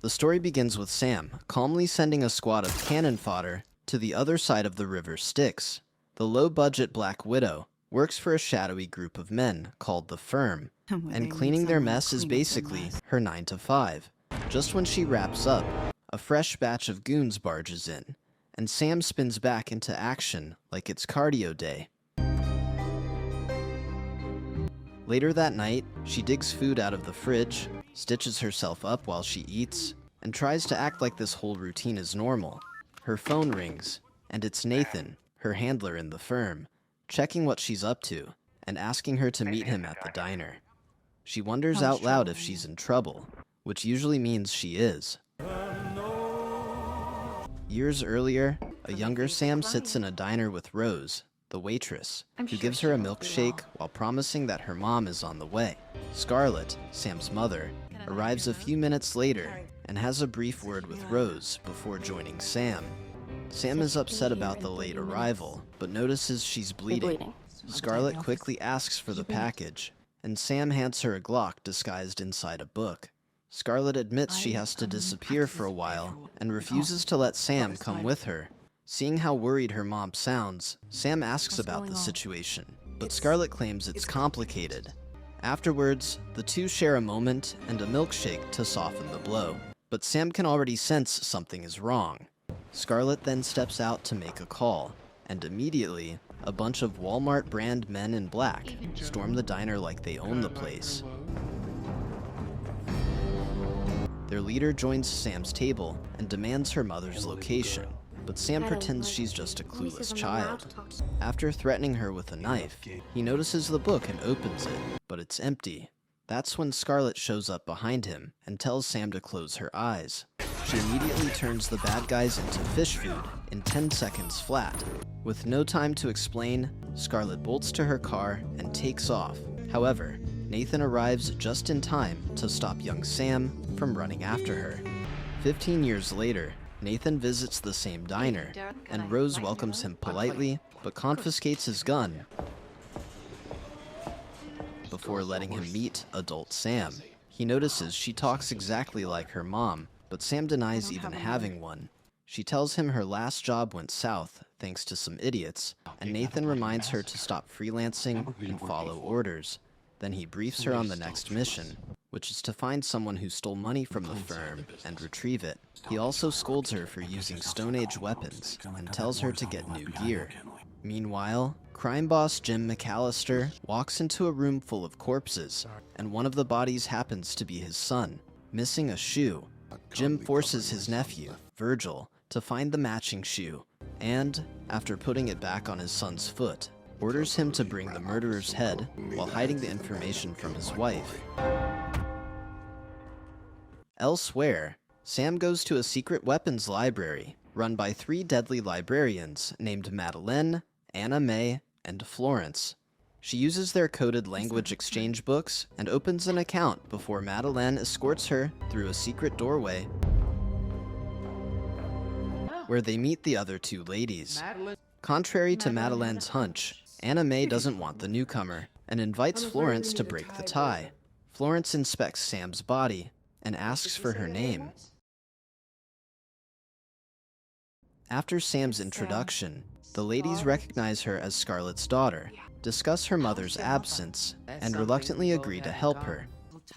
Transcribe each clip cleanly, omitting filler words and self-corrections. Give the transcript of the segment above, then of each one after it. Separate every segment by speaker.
Speaker 1: The story begins with Sam calmly sending a squad of cannon fodder to the other side of the river Styx. The low-budget Black Widow works for a shadowy group of men called the Firm, and cleaning their mess is basically her 9 to 5. Just when she wraps up, a fresh batch of goons barges in, and Sam spins back into action like it's cardio day. Later that night, she digs food out of the fridge, stitches herself up while she eats, and tries to act like this whole routine is normal. Her phone rings, and it's Nathan, her handler in the Firm, checking what she's up to and asking her to meet him at the diner. She wonders out loud if she's in trouble, which usually means she is. Years earlier, a younger Sam sits in a diner with Rose, the waitress, who gives her a milkshake while promising that her mom is on the way. Scarlett, Sam's mother, arrives a few minutes later and has a brief word with Rose before joining Sam. Sam is upset about the late arrival, but notices she's bleeding. Scarlett quickly asks for the package, and Sam hands her a Glock disguised inside a book. Scarlett admits she has to disappear for a while and refuses to let Sam come with her. Seeing how worried her mom sounds, Sam asks about the situation, but Scarlett claims it's complicated. Afterwards, the two share a moment and a milkshake to soften the blow, but Sam can already sense something is wrong. Scarlett then steps out to make a call, and immediately, a bunch of Walmart brand men in black storm the diner like they own the place. Their leader joins Sam's table and demands her mother's location, but Sam pretends she's just a clueless child. After threatening her with a knife, he notices the book and opens it, but it's empty. That's when Scarlett shows up behind him and tells Sam to close her eyes. She immediately turns the bad guys into fish food in 10 seconds flat. With no time to explain, Scarlett bolts to her car and takes off. However, Nathan arrives just in time to stop young Sam from running after her. 15 years later, Nathan visits the same diner, and Rose welcomes him politely, but confiscates his gun before letting him meet adult Sam. He notices she talks exactly like her mom, but Sam denies even having one. She tells him her last job went south thanks to some idiots, and Nathan reminds her to stop freelancing and follow orders. Then he briefs her on the next mission, which is to find someone who stole money from the Firm and retrieve it. He also scolds her for using Stone Age weapons and tells her to get new gear. Meanwhile, crime boss Jim McAllister walks into a room full of corpses, and one of the bodies happens to be his son, missing a shoe. Jim forces his nephew, Virgil, to find the matching shoe, and, after putting it back on his son's foot, orders him to bring the murderer's head while hiding the information from his wife. Elsewhere, Sam goes to a secret weapons library run by 3 deadly librarians named Madeleine, Anna May, and Florence. She uses their coded language exchange books and opens an account before Madeleine escorts her through a secret doorway where they meet the other 2 ladies. Contrary to Madeleine's hunch, Anna May doesn't want the newcomer and invites Florence to break the tie. Florence inspects Sam's body and asks for her name. After Sam's introduction, the ladies recognize her as Scarlett's daughter, discuss her mother's absence, and reluctantly agree to help her.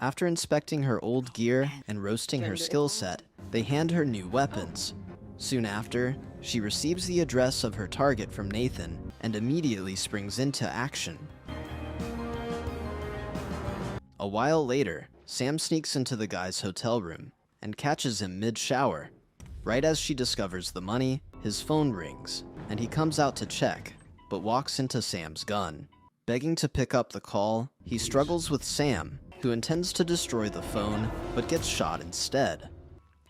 Speaker 1: After inspecting her old gear and roasting her skill set, they hand her new weapons. Soon after, she receives the address of her target from Nathan and immediately springs into action. A while later, Sam sneaks into the guy's hotel room and catches him mid-shower. Right as she discovers the money, his phone rings, and he comes out to check, but walks into Sam's gun. Begging to pick up the call, he struggles with Sam, who intends to destroy the phone, but gets shot instead.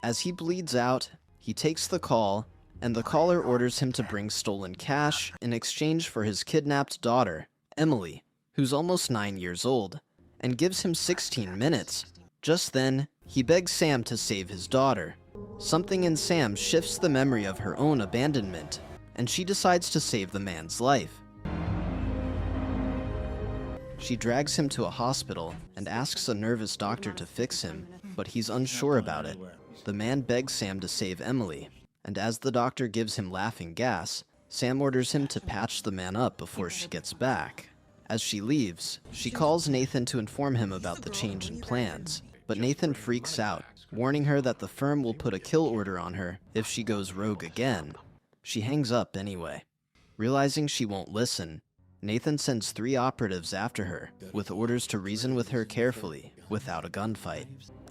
Speaker 1: As he bleeds out, he takes the call, and the caller orders him to bring stolen cash in exchange for his kidnapped daughter, Emily, who's almost 9 years old, and gives him 16 minutes. Just then, he begs Sam to save his daughter. Something in Sam shifts the memory of her own abandonment, and she decides to save the man's life. She drags him to a hospital and asks a nervous doctor to fix him, but he's unsure about it. The man begs Sam to save Emily, and as the doctor gives him laughing gas, Sam orders him to patch the man up before she gets back. As she leaves, she calls Nathan to inform him about the change in plans, but Nathan freaks out, warning her that the firm will put a kill order on her if she goes rogue again. She hangs up anyway. Realizing she won't listen, Nathan sends 3 operatives after her, with orders to reason with her carefully, without a gunfight.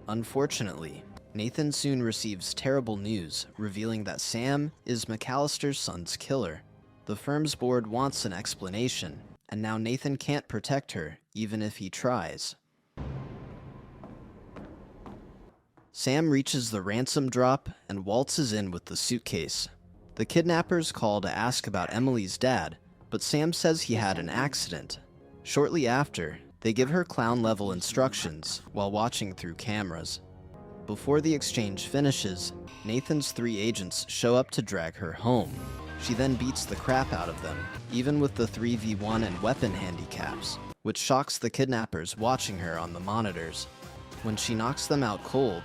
Speaker 1: Unfortunately, Nathan soon receives terrible news, revealing that Sam is McAllister's son's killer. The firm's board wants an explanation, and now Nathan can't protect her, even if he tries. Sam reaches the ransom drop and waltzes in with the suitcase. The kidnappers call to ask about Emily's dad, but Sam says he had an accident. Shortly after, they give her clown-level instructions while watching through cameras. Before the exchange finishes, Nathan's 3 agents show up to drag her home. She then beats the crap out of them, even with the 3v1 and weapon handicaps, which shocks the kidnappers watching her on the monitors. When she knocks them out cold,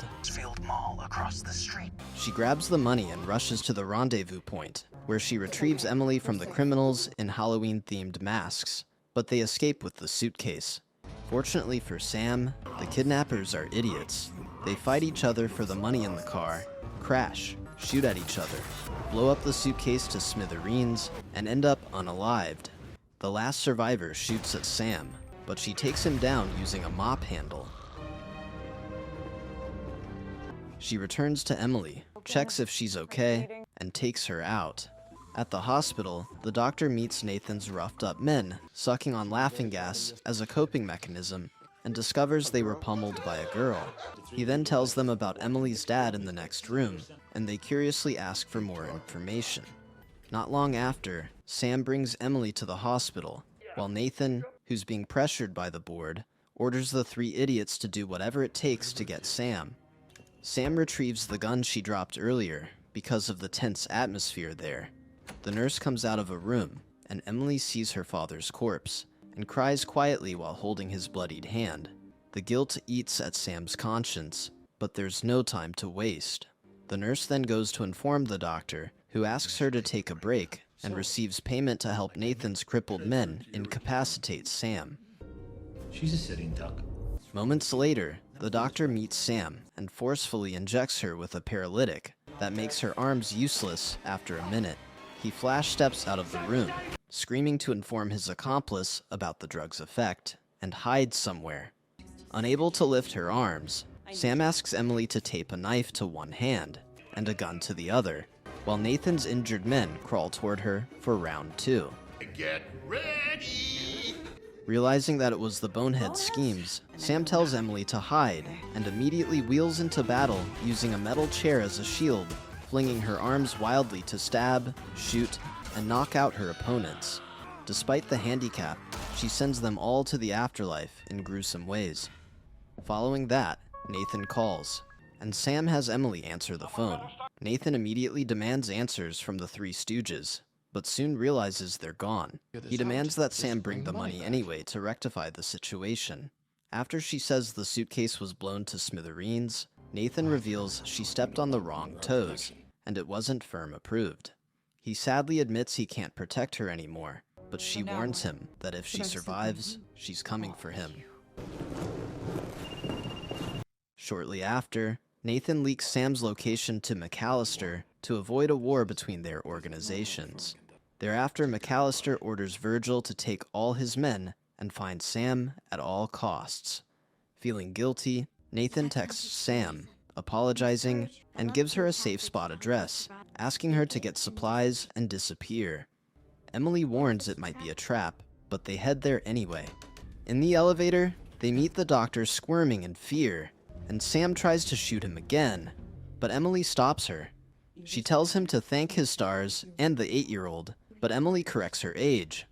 Speaker 1: Mall across the street, she grabs the money and rushes to the rendezvous point, where she retrieves Emily from the criminals in Halloween-themed masks, but they escape with the suitcase. Fortunately for Sam, the kidnappers are idiots. They fight each other for the money in the car, crash, shoot at each other, blow up the suitcase to smithereens, and end up unalived. The last survivor shoots at Sam, but she takes him down using a mop handle. She returns to Emily, checks if she's okay, and takes her out. At the hospital, the doctor meets Nathan's roughed-up men, sucking on laughing gas as a coping mechanism, and discovers they were pummeled by a girl. He then tells them about Emily's dad in the next room, and they curiously ask for more information. Not long after, Sam brings Emily to the hospital, while Nathan, who's being pressured by the board, orders the 3 idiots to do whatever it takes to get Sam. Sam retrieves the gun she dropped earlier because of the tense atmosphere there. The nurse comes out of a room, and Emily sees her father's corpse, and cries quietly while holding his bloodied hand. The guilt eats at Sam's conscience, but there's no time to waste. The nurse then goes to inform the doctor, who asks her to take a break, and receives payment to help Nathan's crippled men incapacitate Sam.
Speaker 2: She's a sitting duck.
Speaker 1: Moments later, the doctor meets Sam and forcefully injects her with a paralytic that makes her arms useless after a minute. He flash steps out of the room, screaming to inform his accomplice about the drug's effect, and hides somewhere. Unable to lift her arms, Sam asks Emily to tape a knife to one hand and a gun to the other, while Nathan's injured men crawl toward her for round 2.
Speaker 2: Get ready!
Speaker 1: Realizing that it was the bonehead's schemes, Sam tells Emily to hide and immediately wheels into battle using a metal chair as a shield, flinging her arms wildly to stab, shoot, and knock out her opponents. Despite the handicap, she sends them all to the afterlife in gruesome ways. Following that, Nathan calls, and Sam has Emily answer the phone. Nathan immediately demands answers from the 3 stooges, but soon realizes they're gone. He demands that Sam bring the money anyway to rectify the situation. After she says the suitcase was blown to smithereens, Nathan reveals she stepped on the wrong toes, and it wasn't firm approved. He sadly admits he can't protect her anymore, but she warns him that if she survives, she's coming for him. Shortly after, Nathan leaks Sam's location to McAllister to avoid a war between their organizations. Thereafter, McAllister orders Virgil to take all his men and find Sam at all costs. Feeling guilty, Nathan texts Sam, apologizing, and gives her a safe spot address, asking her to get supplies and disappear. Emily warns it might be a trap, but they head there anyway. In the elevator, they meet the doctor squirming in fear, and Sam tries to shoot him again, but Emily stops her. She tells him to thank his stars and the 8-year-old, but Emily corrects her age.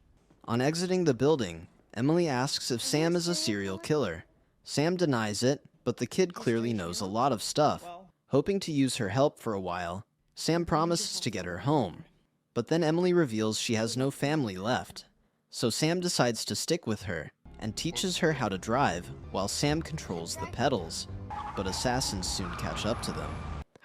Speaker 1: On exiting the building, Emily asks if Sam is a serial killer. Sam denies it, but the kid clearly knows a lot of stuff. Hoping to use her help for a while, Sam promises to get her home. But then Emily reveals she has no family left. So Sam decides to stick with her and teaches her how to drive while Sam controls the pedals. But assassins soon catch up to them.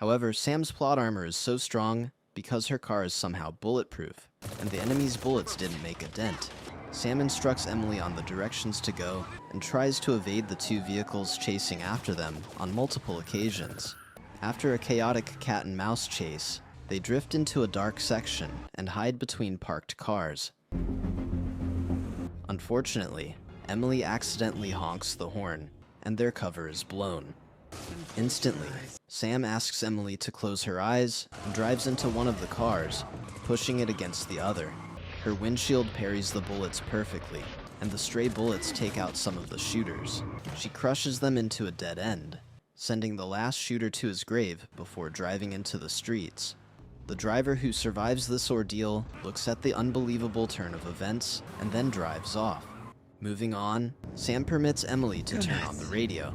Speaker 1: However, Sam's plot armor is so strong because her car is somehow bulletproof, and the enemy's bullets didn't make a dent. Sam instructs Emily on the directions to go and tries to evade the two vehicles chasing after them on multiple occasions. After a chaotic cat-and-mouse chase, they drift into a dark section and hide between parked cars. Unfortunately, Emily accidentally honks the horn, and their cover is blown. Instantly, Sam asks Emily to close her eyes and drives into one of the cars, pushing it against the other. Her windshield parries the bullets perfectly, and the stray bullets take out some of the shooters. She crushes them into a dead end, sending the last shooter to his grave before driving into the streets. The driver who survives this ordeal looks at the unbelievable turn of events and then drives off. Moving on, Sam permits Emily to turn on the radio.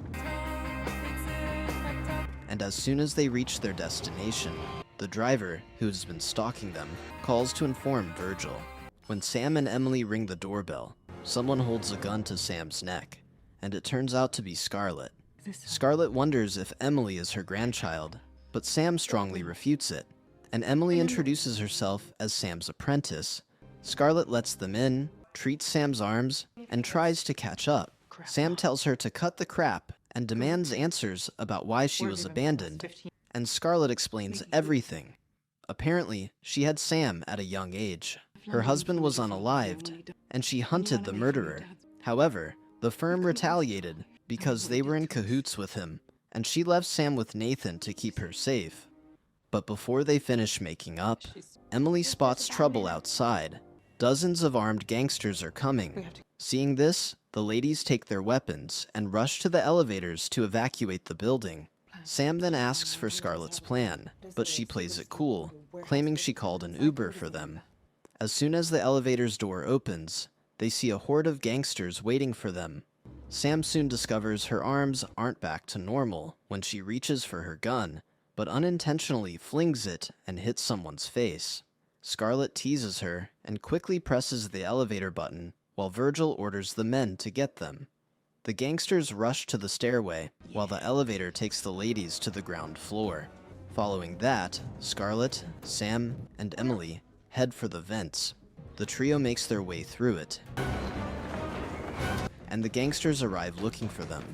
Speaker 1: And as soon as they reach their destination, the driver, who has been stalking them, calls to inform Virgil. When Sam and Emily ring the doorbell, someone holds a gun to Sam's neck, and it turns out to be Scarlett. Scarlett wonders if Emily is her grandchild, but Sam strongly refutes it, and Emily introduces herself as Sam's apprentice. Scarlett lets them in, treats Sam's arms, and tries to catch up. Sam tells her to cut the crap and demands answers about why she was abandoned, and Scarlett explains everything. Apparently, she had Sam at a young age. Her husband was unalived, and she hunted the murderer. However, the firm retaliated because they were in cahoots with him, and she left Sam with Nathan to keep her safe. But before they finish making up, Emily spots trouble outside. Dozens of armed gangsters are coming. Seeing this, the ladies take their weapons and rush to the elevators to evacuate the building. Sam then asks for Scarlett's plan, but she plays it cool, claiming she called an Uber for them. As soon as the elevator's door opens, they see a horde of gangsters waiting for them. Sam soon discovers her arms aren't back to normal when she reaches for her gun, but unintentionally flings it and hits someone's face. Scarlett teases her and quickly presses the elevator button while Virgil orders the men to get them. The gangsters rush to the stairway while the elevator takes the ladies to the ground floor. Following that, Scarlett, Sam, and Emily head for the vents. The trio makes their way through it, and the gangsters arrive looking for them.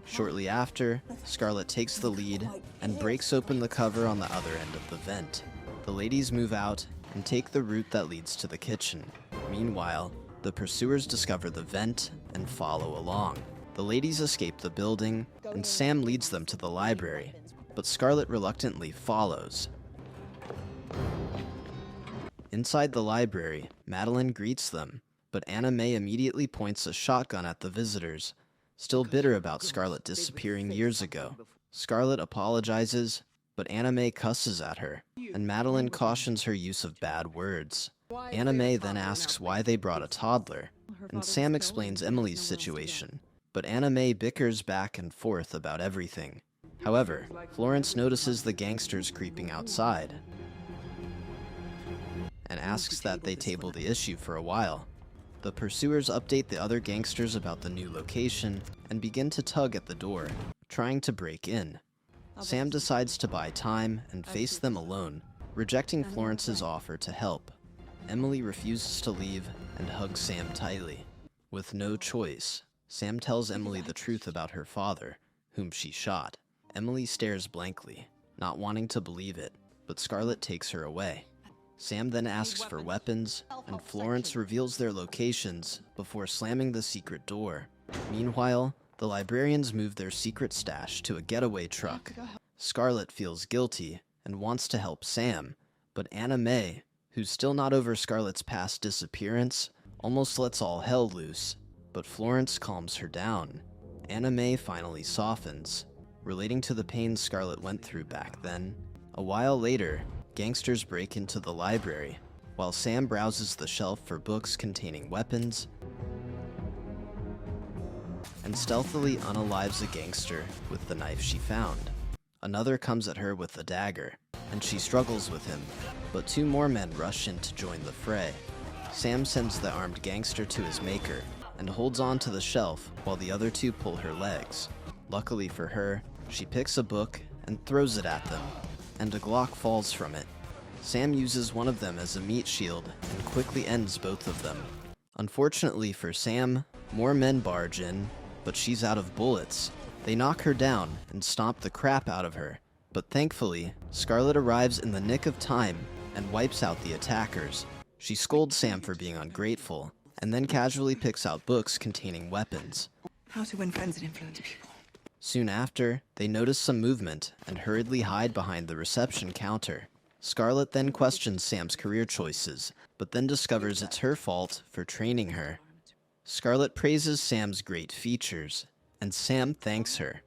Speaker 1: Shortly after, Scarlett takes the lead and breaks open the cover on the other end of the vent. The ladies move out and take the route that leads to the kitchen. Meanwhile, the pursuers discover the vent and follow along. The ladies escape the building, and Sam leads them to the library, but Scarlett reluctantly follows. Inside the library, Madeline greets them, but Anna May immediately points a shotgun at the visitors, still bitter about Scarlett disappearing years ago. Scarlett apologizes, but Anna May cusses at her, and Madeline cautions her use of bad words. Anna May then asks why they brought a toddler, and Sam explains Emily's situation, but Anna May bickers back and forth about everything. However, Florence notices the gangsters creeping outside, and asks that they table the issue for a while. The pursuers update the other gangsters about the new location and begin to tug at the door, trying to break in. Sam decides to buy time and face them alone, rejecting Florence's offer to help. Emily refuses to leave and hugs Sam tightly. With no choice, Sam tells Emily the truth about her father, whom she shot. Emily stares blankly, not wanting to believe it, but Scarlett takes her away. Sam then asks for weapons, and Florence reveals their locations before slamming the secret door. Meanwhile, the librarians move their secret stash to a getaway truck. Scarlett feels guilty and wants to help Sam, but Anna May, who's still not over Scarlett's past disappearance, almost lets all hell loose, but Florence calms her down. Anna May finally softens, relating to the pain Scarlett went through back then. A while later, gangsters break into the library, while Sam browses the shelf for books containing weapons and stealthily unalives a gangster with the knife she found. Another comes at her with a dagger, and she struggles with him, but two more men rush in to join the fray. Sam sends the armed gangster to his maker and holds on to the shelf while the other two pull her legs. Luckily for her, she picks a book and throws it at them. and a Glock falls from it. Sam uses one of them as a meat shield and quickly ends both of them. Unfortunately for Sam, more men barge in, but she's out of bullets. They knock her down and stomp the crap out of her, but thankfully, Scarlet arrives in the nick of time and wipes out the attackers. She scolds Sam for being ungrateful, and then casually picks out books containing weapons.
Speaker 3: How to win friends and influence people.
Speaker 1: Soon after, they notice some movement and hurriedly hide behind the reception counter. Scarlet then questions Sam's career choices, but then discovers it's her fault for training her. Scarlet praises Sam's great features, and Sam thanks her.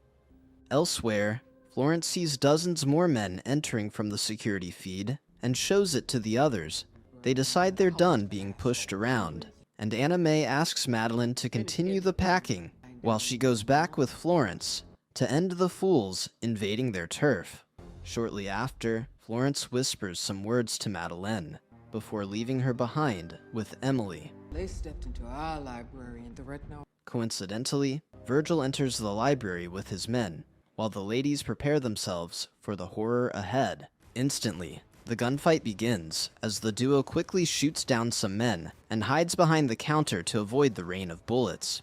Speaker 1: Elsewhere, Florence sees dozens more men entering from the security feed and shows it to the others. They decide they're done being pushed around, and Anna May asks Madeline to continue the packing while she goes back with Florence to end the fools invading their turf. Shortly after, Florence whispers some words to Madeleine before leaving her behind with Emily.
Speaker 4: They stepped into our library and threatened our...
Speaker 1: Coincidentally, Virgil enters the library with his men, while the ladies prepare themselves for the horror ahead. Instantly, the gunfight begins as the duo quickly shoots down some men and hides behind the counter to avoid the rain of bullets.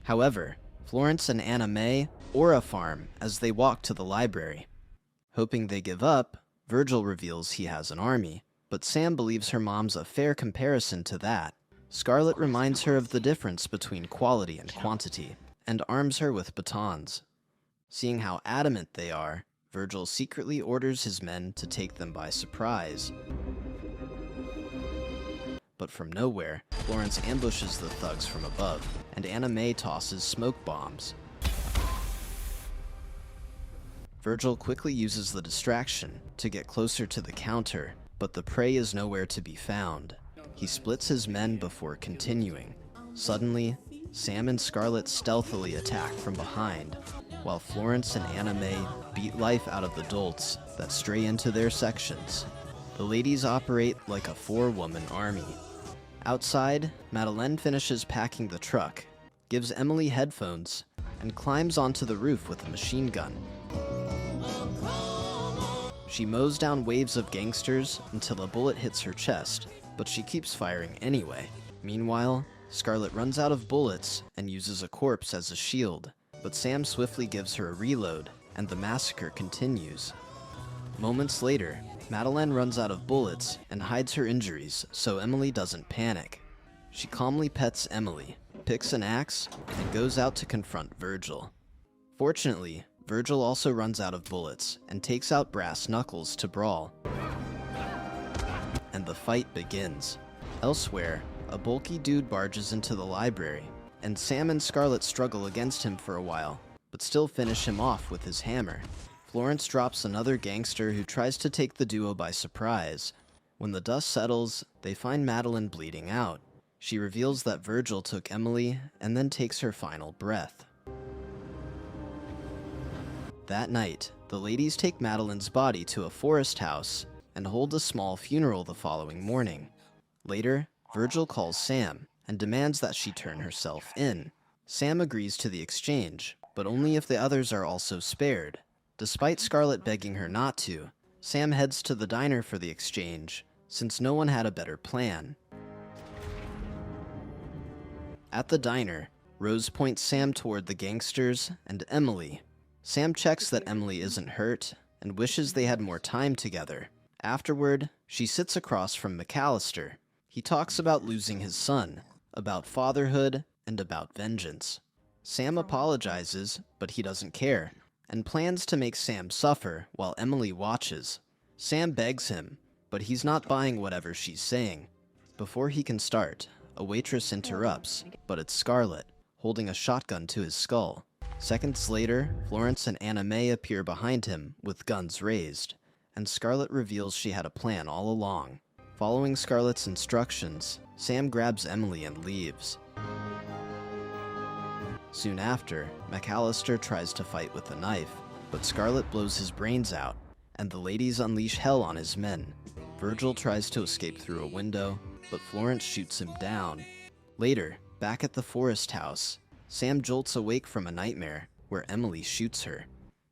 Speaker 1: However, Florence and Anna May aura farm as they walk to the library. Hoping they give up, Virgil reveals he has an army, but Sam believes her mom's a fair comparison to that. Scarlet reminds her of the difference between quality and quantity, and arms her with batons. Seeing how adamant they are, Virgil secretly orders his men to take them by surprise. But from nowhere, Florence ambushes the thugs from above, and Anna May tosses smoke bombs. Virgil quickly uses the distraction to get closer to the counter, but the prey is nowhere to be found. He splits his men before continuing. Suddenly, Sam and Scarlet stealthily attack from behind, while Florence and Anna May beat life out of the dolts that stray into their sections. The ladies operate like a four-woman army. Outside, Madeleine finishes packing the truck, gives Emily headphones, and climbs onto the roof with a machine gun. She mows down waves of gangsters until a bullet hits her chest, but she keeps firing anyway. Meanwhile, Scarlet runs out of bullets and uses a corpse as a shield, but Sam swiftly gives her a reload, and the massacre continues. Moments later, Madeleine runs out of bullets and hides her injuries so Emily doesn't panic. She calmly pets Emily, picks an axe, and goes out to confront Virgil. Fortunately, Virgil also runs out of bullets and takes out Brass Knuckles to brawl. And the fight begins. Elsewhere, a bulky dude barges into the library, and Sam and Scarlet struggle against him for a while, but still finish him off with his hammer. Florence drops another gangster who tries to take the duo by surprise. When the dust settles, they find Madeleine bleeding out. She reveals that Virgil took Emily and then takes her final breath. That night, the ladies take Madeleine's body to a forest house and hold a small funeral the following morning. Later, Virgil calls Sam and demands that she turn herself in. Sam agrees to the exchange, but only if the others are also spared. Despite Scarlet begging her not to, Sam heads to the diner for the exchange, since no one had a better plan. At the diner, Rose points Sam toward the gangsters and Emily. Sam checks that Emily isn't hurt and wishes they had more time together. Afterward, she sits across from McAllister. He talks about losing his son, about fatherhood, and about vengeance. Sam apologizes, but he doesn't care, and plans to make Sam suffer while Emily watches. Sam begs him, but he's not buying whatever she's saying. Before he can start, a waitress interrupts, but it's Scarlet, holding a shotgun to his skull. Seconds later, Florence and Anna May appear behind him with guns raised, and Scarlet reveals she had a plan all along. Following Scarlet's instructions, Sam grabs Emily and leaves. Soon after, McAllister tries to fight with a knife, but Scarlet blows his brains out, and the ladies unleash hell on his men. Virgil tries to escape through a window, but Florence shoots him down. Later, back at the forest house, Sam jolts awake from a nightmare where Emily shoots her.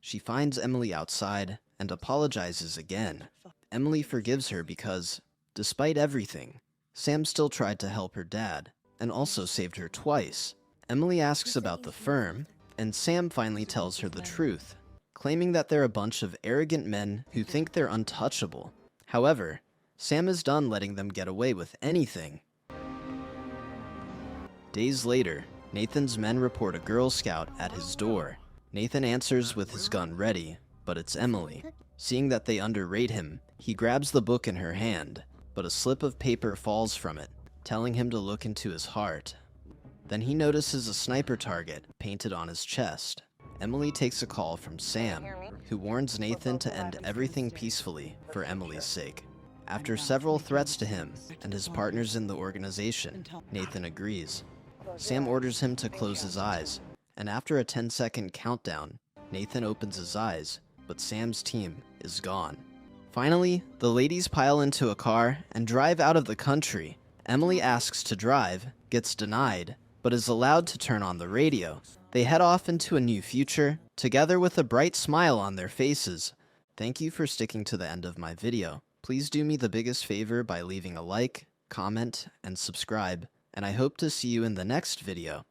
Speaker 1: She finds Emily outside and apologizes again. Emily forgives her because, despite everything, Sam still tried to help her dad and also saved her twice. Emily asks about the firm, and Sam finally tells her the truth, claiming that they're a bunch of arrogant men who think they're untouchable. However, Sam is done letting them get away with anything. Days later, Nathan's men report a Girl Scout at his door. Nathan answers with his gun ready, but it's Emily. Seeing that they underrate him, he grabs the book in her hand, but a slip of paper falls from it, telling him to look into his heart. Then he notices a sniper target painted on his chest. Emily takes a call from Sam, who warns Nathan to end everything peacefully for Emily's sake. After several threats to him and his partners in the organization, Nathan agrees. Sam orders him to close his eyes, and after a 10-second countdown, Nathan opens his eyes, but Sam's team is gone. Finally, the ladies pile into a car and drive out of the country. Emily asks to drive, gets denied, but is allowed to turn on the radio. They head off into a new future, together with a bright smile on their faces. Thank you for sticking to the end of my video. Please do me the biggest favor by leaving a like, comment, and subscribe, and I hope to see you in the next video.